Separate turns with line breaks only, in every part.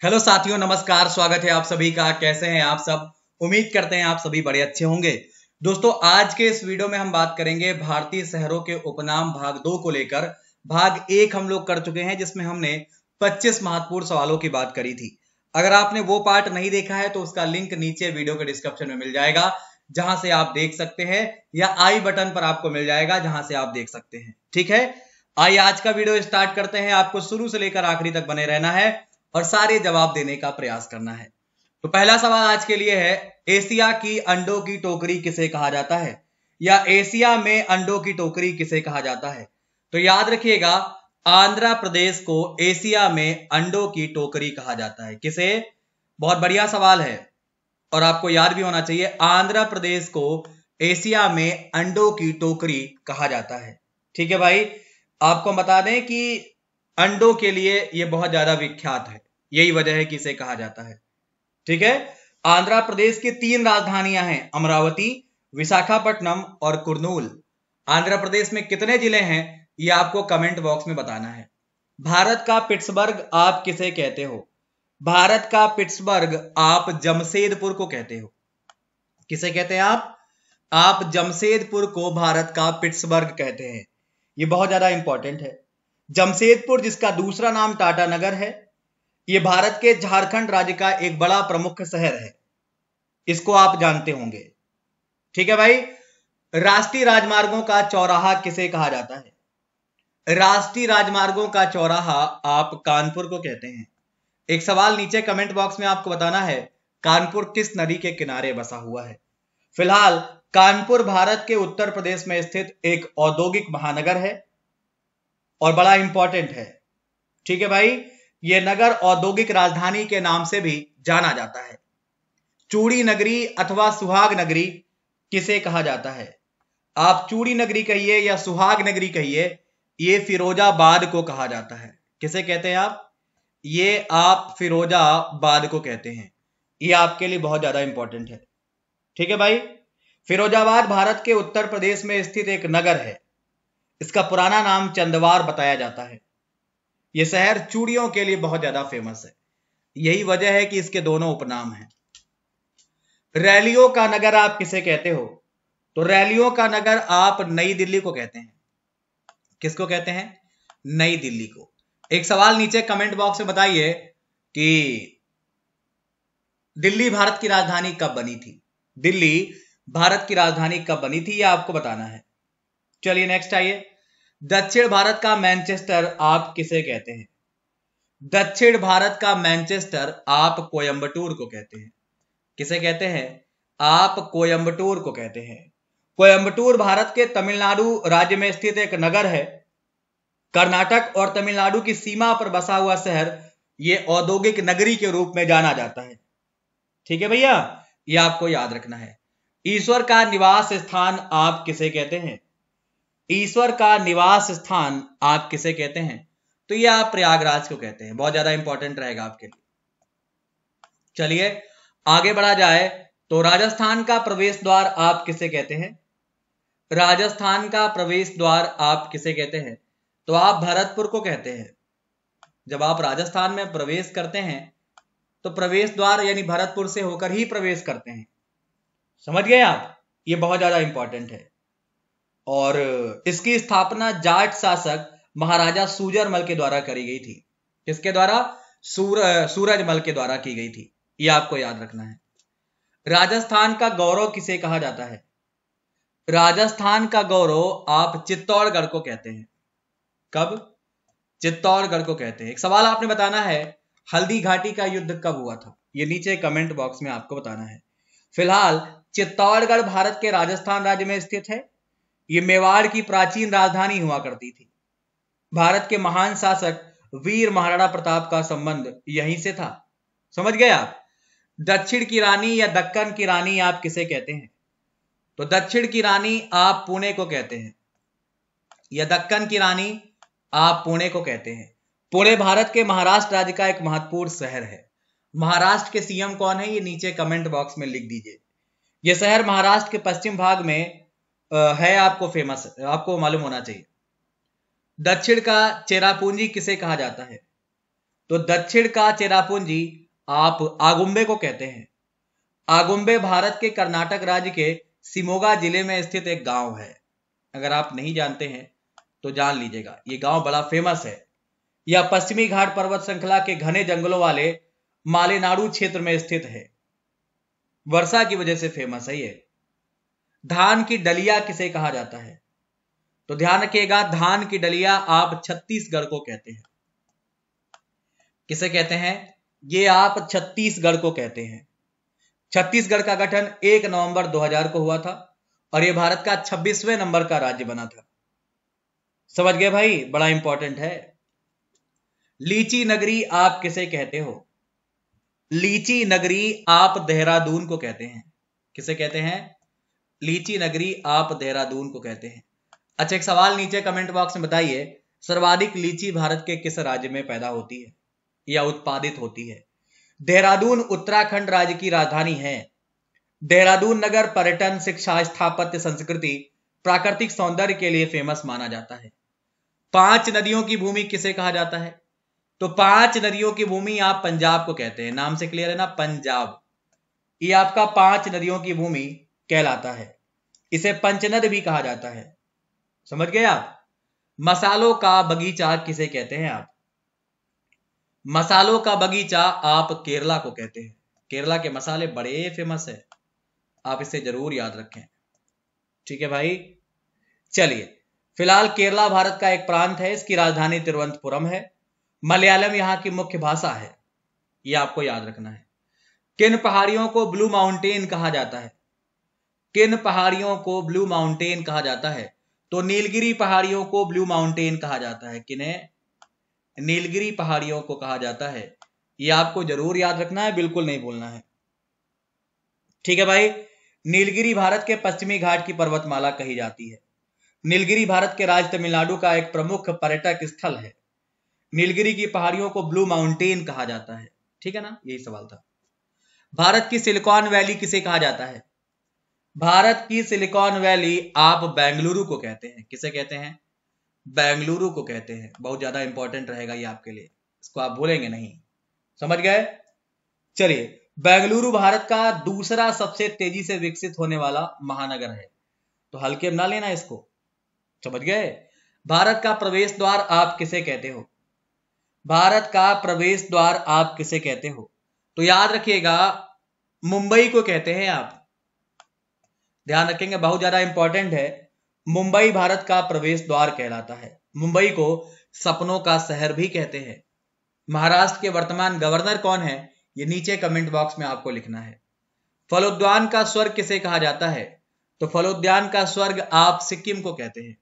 Hello साथियों, नमस्कार। स्वागत है आप सभी का। कैसे हैं आप सब? उम्मीद करते हैं आप सभी बड़े अच्छे होंगे। दोस्तों, आज के इस वीडियो में हम बात करेंगे भारतीय शहरों के उपनाम भाग 2 को लेकर। भाग 1 हम लोग कर चुके हैं, जिसमें हमने 25 महत्वपूर्ण सवालों की बात करी थी। अगर आपने वो पार्ट नहीं देखा है तो उसका लिंक नीचे वीडियो के डिस्क्रिप्शन में मिल जाएगा, जहां से आप देख सकते हैं, या आई बटन पर आपको मिल जाएगा जहां से आप देख सकते हैं। ठीक है, आइए आज का वीडियो स्टार्ट करते हैं। आपको शुरू से लेकर आखिरी तक बने रहना है और सारे जवाब देने का प्रयास करना है। तो पहला सवाल आज के लिए है, एशिया की अंडों की टोकरी किसे कहा जाता है, या एशिया में अंडों की टोकरी किसे कहा जाता है? तो याद रखिएगा, आंध्र प्रदेश को एशिया में अंडों की टोकरी कहा जाता है। किसे? बहुत बढ़िया सवाल है और आपको याद भी होना चाहिए, आंध्र प्रदेश को एशिया में अंडों की टोकरी कहा जाता है। ठीक है भाई, आपको बता दें कि अंडों के लिए यह बहुत ज्यादा विख्यात है, यही वजह है कि इसे कहा जाता है। ठीक है, आंध्र प्रदेश की 3 राजधानियां हैं, अमरावती, विशाखापट्टनम और कुर्नूल। आंध्र प्रदेश में कितने जिले हैं, यह आपको कमेंट बॉक्स में बताना है। भारत का पिट्सबर्ग आप किसे कहते हो? भारत का पिट्सबर्ग आप जमशेदपुर को कहते हो। किसे कहते हैं आप जमशेदपुर को भारत का पिट्सबर्ग कहते हैं। यह बहुत ज्यादा इंपॉर्टेंट है। जमशेदपुर, जिसका दूसरा नाम टाटानगर है, यह भारत के झारखंड राज्य का एक बड़ा प्रमुख शहर है। इसको आप जानते होंगे। ठीक है भाई, राष्ट्रीय राजमार्गों का चौराहा किसे कहा जाता है? राष्ट्रीय राजमार्गों का चौराहा आप कानपुर को कहते हैं। एक सवाल नीचे कमेंट बॉक्स में आपको बताना है, कानपुर किस नदी के किनारे बसा हुआ है? फिलहाल कानपुर भारत के उत्तर प्रदेश में स्थित एक औद्योगिक महानगर है और बड़ा इंपॉर्टेंट है। ठीक है भाई, यह नगर औद्योगिक राजधानी के नाम से भी जाना जाता है। चूड़ी नगरी अथवा सुहाग नगरी किसे कहा जाता है? आप चूड़ी नगरी कहिए या सुहाग नगरी कहिए, ये फिरोजाबाद को कहा जाता है। किसे कहते हैं आप? ये आप फिरोजाबाद को कहते हैं। ये आपके लिए बहुत ज्यादा इंपॉर्टेंट है। ठीक है भाई, फिरोजाबाद भारत के उत्तर प्रदेश में स्थित एक नगर है। इसका पुराना नाम चंदवार बताया जाता है। यह शहर चूड़ियों के लिए बहुत ज्यादा फेमस है, यही वजह है कि इसके दोनों उपनाम हैं। रैलियों का नगर आप किसे कहते हो? तो रैलियों का नगर आप नई दिल्ली को कहते हैं। किसको कहते हैं? नई दिल्ली को। एक सवाल नीचे कमेंट बॉक्स में बताइए कि दिल्ली भारत की राजधानी कब बनी थी? दिल्ली भारत की राजधानी कब बनी थी, यह आपको बताना है। चलिए नेक्स्ट आइए, दक्षिण भारत का मैनचेस्टर आप किसे कहते हैं? दक्षिण भारत का मैनचेस्टर आप कोयंबटूर को कहते हैं। किसे कहते हैं? आप कोयंबटूर को कहते हैं। कोयंबटूर भारत के तमिलनाडु राज्य में स्थित एक नगर है। कर्नाटक और तमिलनाडु की सीमा पर बसा हुआ शहर, यह औद्योगिक नगरी के रूप में जाना जाता है। ठीक है भैया, यह आपको याद रखना है। ईश्वर का निवास स्थान आप किसे कहते हैं? ईश्वर का निवास स्थान आप किसे कहते हैं? तो यह आप प्रयागराज को कहते हैं। बहुत ज्यादा इंपॉर्टेंट रहेगा आपके लिए। चलिए आगे बढ़ा जाए, तो राजस्थान का प्रवेश द्वार आप किसे कहते हैं? राजस्थान का प्रवेश द्वार आप किसे कहते हैं? तो आप भरतपुर को कहते हैं। जब आप राजस्थान में प्रवेश करते हैं तो प्रवेश द्वार यानी भरतपुर से होकर ही प्रवेश करते हैं। समझ गए आप? ये बहुत ज्यादा इंपॉर्टेंट है। और इसकी स्थापना जाट शासक महाराजा सूरजमल के द्वारा करी गई थी। किसके द्वारा? सूरजमल के द्वारा की गई थी। यह आपको याद रखना है। राजस्थान का गौरव किसे कहा जाता है? राजस्थान का गौरव आप चित्तौड़गढ़ को कहते हैं। कब? चित्तौड़गढ़ को कहते हैं। एक सवाल आपने बताना है, हल्दी घाटी का युद्ध कब हुआ था? ये नीचे कमेंट बॉक्स में आपको बताना है। फिलहाल चित्तौड़गढ़ भारत के राजस्थान राज्य में स्थित है। ये मेवाड़ की प्राचीन राजधानी हुआ करती थी। भारत के महान शासक वीर महाराणा प्रताप का संबंध यहीं से था। समझ गए आप? दक्षिण की रानी या दक्कन की रानी आप किसे कहते हैं? तो दक्षिण की रानी आप पुणे को कहते हैं, या दक्कन की रानी आप पुणे को कहते हैं। पुणे भारत के महाराष्ट्र राज्य का एक महत्वपूर्ण शहर है। महाराष्ट्र के सीएम कौन है, ये नीचे कमेंट बॉक्स में लिख दीजिए। यह शहर महाराष्ट्र के पश्चिम भाग में है, आपको फेमस, आपको मालूम होना चाहिए। दक्षिण का चेरापूंजी किसे कहा जाता है? तो दक्षिण का चेरापूंजी आप आगुम्बे को कहते हैं। आगुम्बे भारत के कर्नाटक राज्य के शिमोगा जिले में स्थित एक गांव है। अगर आप नहीं जानते हैं तो जान लीजिएगा, ये गांव बड़ा फेमस है। यह पश्चिमी घाट पर्वत श्रृंखला के घने जंगलों वाले मालेनाडु क्षेत्र में स्थित है। वर्षा की वजह से फेमस है ये। धान की डलिया किसे कहा जाता है? तो ध्यान रखिएगा, धान की डलिया आप छत्तीसगढ़ को कहते हैं। किसे कहते हैं? ये आप छत्तीसगढ़ को कहते हैं। छत्तीसगढ़ का गठन 1 नवंबर 2000 को हुआ था और यह भारत का 26वें नंबर का राज्य बना था। समझ गए भाई, बड़ा इंपॉर्टेंट है। लीची नगरी आप किसे कहते हो? लीची नगरी आप देहरादून को कहते हैं। किसे कहते हैं? लीची नगरी आप देहरादून को कहते हैं। अच्छा, एक सवाल नीचे कमेंट बॉक्स में बताइए, सर्वाधिक लीची भारत के किस राज्य में पैदा होती है या उत्पादित होती है? देहरादून उत्तराखंड राज्य की राजधानी है। देहरादून नगर पर्यटन, शिक्षा, स्थापत्य, संस्कृति, प्राकृतिक सौंदर्य के लिए फेमस माना जाता है। 5 नदियों की भूमि किसे कहा जाता है? तो 5 नदियों की भूमि आप पंजाब को कहते हैं। नाम से क्लियर है ना, पंजाब। ये आपका 5 नदियों की भूमि कहलाता है। इसे पंचनद भी कहा जाता है। समझ गए आप? मसालों का बगीचा किसे कहते हैं आप? मसालों का बगीचा आप केरला को कहते हैं। केरला के मसाले बड़े फेमस है, आप इसे जरूर याद रखें। ठीक है भाई, चलिए। फिलहाल केरला भारत का एक प्रांत है, इसकी राजधानी तिरुवनंतपुरम है। मलयालम यहां की मुख्य भाषा है, यह आपको याद रखना है। किन पहाड़ियों को ब्लू माउंटेन कहा जाता है? किन पहाड़ियों को ब्लू माउंटेन कहा जाता है? तो नीलगिरी पहाड़ियों को ब्लू माउंटेन कहा जाता है। किन्हें? नीलगिरी पहाड़ियों को कहा जाता है। यह आपको जरूर याद रखना है, बिल्कुल नहीं भूलना है। ठीक है भाई। नीलगिरी भारत के पश्चिमी घाट की पर्वतमाला कही जाती है। नीलगिरी भारत के राज्य तमिलनाडु का एक प्रमुख पर्यटक स्थल है। नीलगिरी की पहाड़ियों को ब्लू माउंटेन कहा जाता है। ठीक है ना, यही सवाल था। भारत की सिलिकॉन वैली किसे कहा जाता है? भारत की सिलिकॉन वैली आप बेंगलुरु को कहते हैं। किसे कहते हैं? बेंगलुरु को कहते हैं। बहुत ज्यादा इंपॉर्टेंट रहेगा ये आपके लिए, इसको आप भूलेंगे नहीं। समझ गए? चलिए, बेंगलुरु भारत का दूसरा सबसे तेजी से विकसित होने वाला महानगर है, तो हल्के में ना लेना इसको। समझ गए? भारत का प्रवेश द्वार आप किसे कहते हो? भारत का प्रवेश द्वार आप किसे कहते हो? तो याद रखिएगा, मुंबई को कहते हैं आप। ध्यान रखेंगे, बहुत ज्यादा इंपॉर्टेंट है। मुंबई भारत का प्रवेश द्वार कहलाता है। मुंबई को सपनों का शहर भी कहते हैं। महाराष्ट्र के वर्तमान गवर्नर कौन है? ये नीचे कमेंट बॉक्स में आपको लिखना है। फलोद्यान का स्वर्ग किसे कहा जाता है? तो फलोद्यान का स्वर्ग आप सिक्किम को कहते हैं।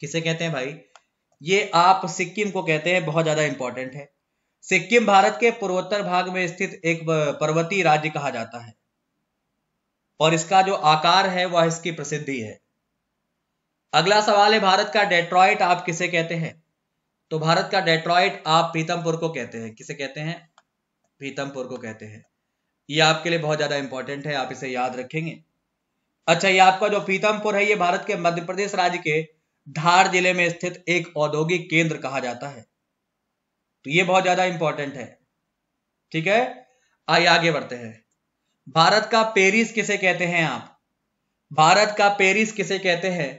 किसे कहते हैं भाई? ये आप सिक्किम को कहते हैं। बहुत ज्यादा इंपॉर्टेंट है। सिक्किम भारत के पूर्वोत्तर भाग में स्थित एक पर्वतीय राज्य कहा जाता है और इसका जो आकार है वह इसकी प्रसिद्धि है। अगला सवाल है, भारत का डेट्रॉइट आप किसे कहते हैं? तो भारत का डेट्रॉइट आप पीतमपुर को कहते हैं। किसे कहते हैं? पीतमपुर को कहते हैं। यह आपके लिए बहुत ज्यादा इंपॉर्टेंट है, आप इसे याद रखेंगे। अच्छा, ये आपका जो पीतमपुर है, ये भारत के मध्य प्रदेश राज्य के धार जिले में स्थित एक औद्योगिक केंद्र कहा जाता है, तो ये बहुत ज्यादा इंपॉर्टेंट है। ठीक है, आइए आगे बढ़ते हैं। भारत का पेरिस किसे कहते हैं आप? भारत का पेरिस किसे कहते हैं?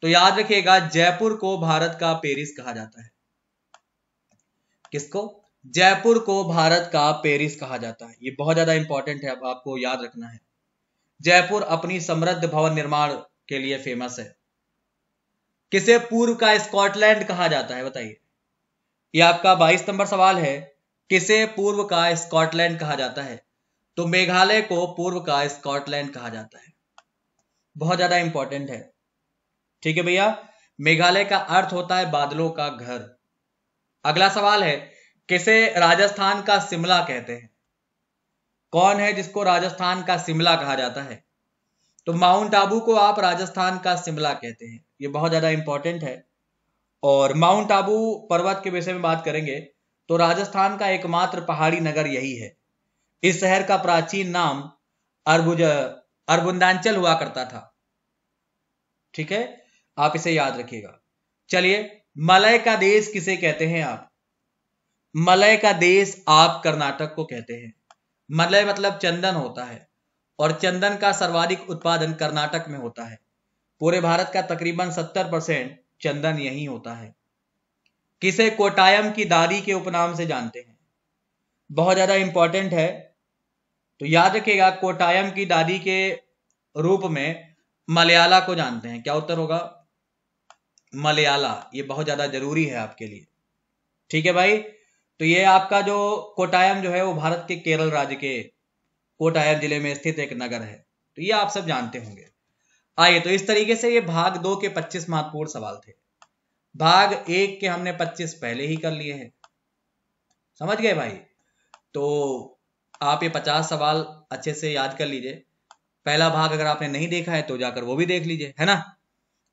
तो याद रखिएगा, जयपुर को भारत का पेरिस कहा जाता है। किसको? जयपुर को भारत का पेरिस कहा जाता है। ये बहुत ज्यादा इंपॉर्टेंट है, अब आपको याद रखना है। जयपुर अपनी समृद्ध भवन निर्माण के लिए फेमस है। किसे पूर्व का स्कॉटलैंड कहा जाता है? बताइए। यह आपका 22 नंबर सवाल है। किसे पूर्व का स्कॉटलैंड कहा जाता है? तो मेघालय को पूर्व का स्कॉटलैंड कहा जाता है। बहुत ज्यादा इंपॉर्टेंट है। ठीक है भैया, मेघालय का अर्थ होता है बादलों का घर। अगला सवाल है, किसे राजस्थान का शिमला कहते हैं? कौन है जिसको राजस्थान का शिमला कहा जाता है? तो माउंट आबू को आप राजस्थान का शिमला कहते हैं। ये बहुत ज्यादा इंपॉर्टेंट है। और माउंट आबू पर्वत के विषय में बात करेंगे तो राजस्थान का एकमात्र पहाड़ी नगर यही है। इस शहर का प्राचीन नाम अरबुंदांचल हुआ करता था। ठीक है, आप इसे याद रखिएगा। चलिए, मलय का देश किसे कहते हैं आप? मलय का देश आप कर्नाटक को कहते हैं। मलय मतलब चंदन होता है और चंदन का सर्वाधिक उत्पादन कर्नाटक में होता है। पूरे भारत का तकरीबन 70% चंदन यही होता है। किसे कोटायम की दादी के उपनाम से जानते हैं? बहुत ज्यादा इंपॉर्टेंट है, तो याद रखिएगा। कोटायम की दादी के रूप में मलयाला को जानते हैं। क्या उत्तर होगा? मलयाला। ये बहुत ज्यादा जरूरी है आपके लिए। ठीक है भाई। तो ये आपका जो कोटायम जो है वो भारत के केरल राज्य के कोटायम जिले में स्थित एक नगर है। तो ये आप सब जानते होंगे। आइए, तो इस तरीके से ये भाग 2 के 25 महत्वपूर्ण सवाल थे। भाग 1 के हमने 25 पहले ही कर लिए हैं। समझ गए भाई? तो आप ये 50 सवाल अच्छे से याद कर लीजिए। पहला भाग अगर आपने नहीं देखा है तो जाकर वो भी देख लीजिए, है ना।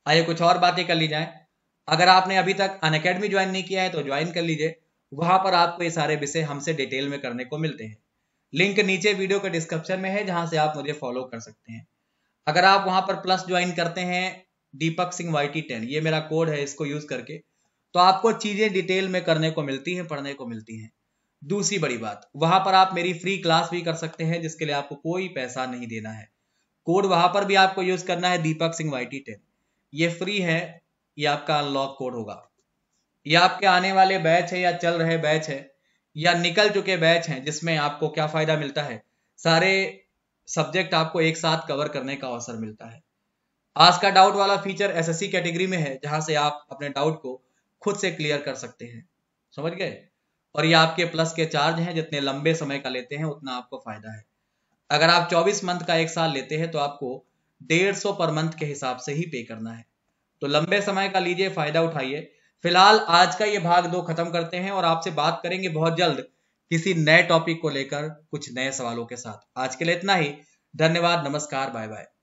आइए कुछ और बातें कर ली जाए। अगर आपने अभी तक अनअकैडमी ज्वाइन नहीं किया है तो ज्वाइन कर लीजिए। वहां पर आपको ये सारे विषय हमसे डिटेल में करने को मिलते हैं। लिंक नीचे वीडियो के डिस्क्रिप्शन में है, जहां से आप मुझे फॉलो कर सकते हैं। अगर आप वहां पर प्लस ज्वाइन करते हैं दीपक सिंह YT10, ये मेरा कोड है, इसको यूज करके तो आपको चीजें डिटेल में करने को मिलती हैं, पढ़ने को मिलती हैं। दूसरी बड़ी बात, वहां पर आप मेरी फ्री क्लास भी कर सकते हैं, जिसके लिए आपको कोई पैसा नहीं देना है। कोड वहां पर भी आपको यूज करना है, दीपक सिंह YT10। ये फ्री है, ये आपका अनलॉक कोड होगा। ये आपके आने वाले बैच है या चल रहे बैच है या निकल चुके बैच हैं, जिसमें आपको क्या फायदा मिलता है? सारे सब्जेक्ट आपको एक साथ कवर करने का अवसर मिलता है। आज का डाउट वाला फीचर SSC कैटेगरी में है, जहां से आप अपने डाउट को खुद से क्लियर कर सकते हैं। समझ गए? और ये आपके प्लस के चार्ज हैं, जितने लंबे समय का लेते हैं उतना आपको फायदा है। अगर आप 24 मंथ का एक साल लेते हैं तो आपको 150 पर मंथ के हिसाब से ही पे करना है। तो लंबे समय का लीजिए, फायदा उठाइए। फिलहाल आज का ये भाग 2 खत्म करते हैं और आपसे बात करेंगे बहुत जल्द किसी नए टॉपिक को लेकर, कुछ नए सवालों के साथ। आज के लिए इतना ही। धन्यवाद, नमस्कार, बाय बाय।